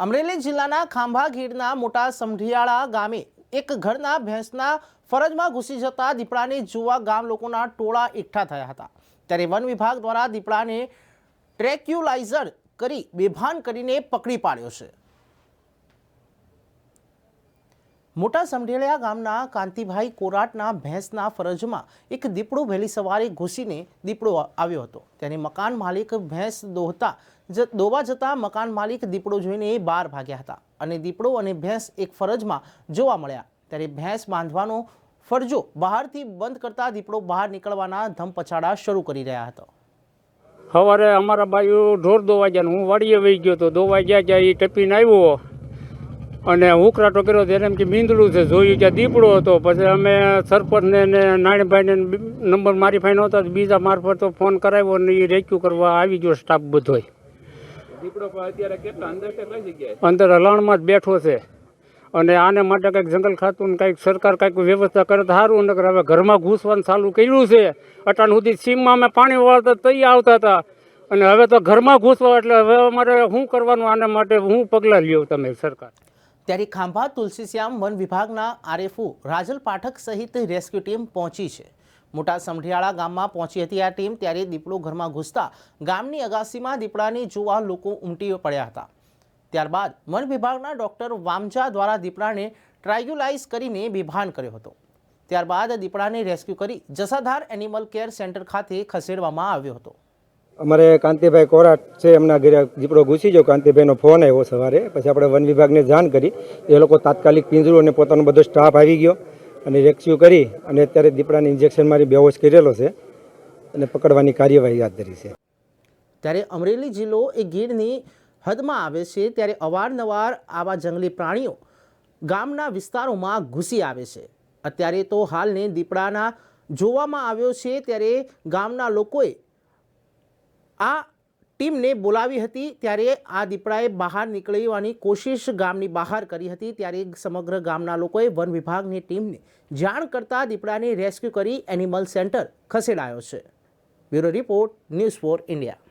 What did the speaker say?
અમરેલી જિલ્લાના ખાંભા ગીરના મોટા સમઢિયાળા ગામે એક ઘરના ભેંસના ફરજમાં ઘૂસી જતા દીપડાને જોવા ગામ લોકોના ટોળા એકઠા થયા હતા। ત્યારે વન વિભાગ દ્વારા દીપડાને ટ્રેક્યુલાઇઝર કરી બેભાન કરીને પકડી પાડ્યો છે। મોટા સમઢિયાળા ગામના કાંતિભાઈ કોરાટના ભેંસના ફરજમાં એક દીપડો વહેલી સવારે ઘૂસીને દીપડો આવ્યો હતો। તેને મકાન માલિક ભેંસ દોવા જતા મકાન માલિક દીપડો જોઈને બહાર ભાગ્યા હતા અને દીપડો અને ભેંસ એક ફરજમાં જોવા મળ્યા। ત્યારે ભેંસ બાંધવાનો ફરજો બહારથી બંધ કરતા દીપડો બહાર નીકળવાના ધમપછાડા શરૂ કરી રહ્યા હતા। સવારે અમારા બાજુ ઢોર દોવા ગયા, હું વાડીએ વહી ગયો તો દોવા ગયા ત્યાં એ ટપીને આવ્યો અને ઉકરાટો કર્યો ત્યારે એમ કે મીંદડું છે, જોયું ત્યાં દીપડો હતો। પછી અમે સરપંચને ને નાણીભાઈને નંબર મારી ફાઈ નહોતા, બીજા મારફત ફોન કરાવ્યો અને એ રેસ્ક્યુ કરવા આવી ગયો સ્ટાફ બધોય। દીપડો અત્યારે કેટલા અંદર કે કઈ જગ્યાએ? અંદર હલાણમાં જ બેઠો છે અને આને માટે કંઈક જંગલ ખાતું કંઈક સરકાર કંઈક વ્યવસ્થા કરે તો સારું, નકર હવે ઘરમાં ઘૂસવાનું ચાલુ કર્યું છે। અટાણ સુધી સીમમાં અમે પાણી વાળતા તઈ આવતા હતા અને હવે તો ઘરમાં ઘૂસવા, એટલે હવે અમારે શું કરવાનું, આના માટે હું પગલાં લ્યો તમે સરકાર। ત્યારે ખાંભા તુલસીશ્યામ વન વિભાગના આરએફઓ રાજલ પાઠક સહિત રેસ્ક્યુ ટીમ પહોંચી છે। મોટા સમઢિયાળા ગામમાં પહોંચી હતી આ ટીમ। ત્યારે દીપડો ઘરમાં ઘૂસતા ગામની અગાસીમાં દીપડાને જોવા લોકો ઉમટી પડ્યા હતા। ત્યારબાદ વન વિભાગના ડોક્ટર વામજા દ્વારા દીપડાને ટ્રાયગ્યુલાઇઝ કરીને બેભાન કર્યો હતો। ત્યારબાદ દીપડાને રેસ્ક્યુ કરી જસાધાર એનિમલ કેર સેન્ટર ખાતે ખસેડવામાં આવ્યો હતો। અમારે કાંતિભાઈ કોરાટ છે, એમના ઘરે દીપડો ઘૂસી ગયો। કાંતિભાઈનો ફોન આવ્યો સવારે, પછી આપણે વન વિભાગને જાણ કરી, એ લોકો તાત્કાલિક પિંજરું અને પોતાનો બધો સ્ટાફ આવી ગયો અને રેસ્ક્યુ કરી અને અત્યારે દીપડાને ઇન્જેક્શન મારી બેહોશ કરેલો છે અને પકડવાની કાર્યવાહી હાથ ધરી છે। ત્યારે અમરેલી જિલ્લો એ ગીરની હદમાં આવે છે, ત્યારે અવારનવાર આવા જંગલી પ્રાણીઓ ગામના વિસ્તારોમાં ઘૂસી આવે છે। અત્યારે તો હાલને દીપડાના જોવામાં આવ્યો છે। ત્યારે ગામના લોકોએ આ ટીમને બોલાવી હતી। ત્યારે આ દીપડાએ બહાર નીકળવાની કોશિશ ગામની બહાર કરી હતી। ત્યારે સમગ્ર ગામના લોકોએ વન વિભાગની ટીમને જાણ કરતા દીપડાને રેસ્ક્યુ કરી એનિમલ સેન્ટર ખસેડાયો છે। Bureau report, News four India.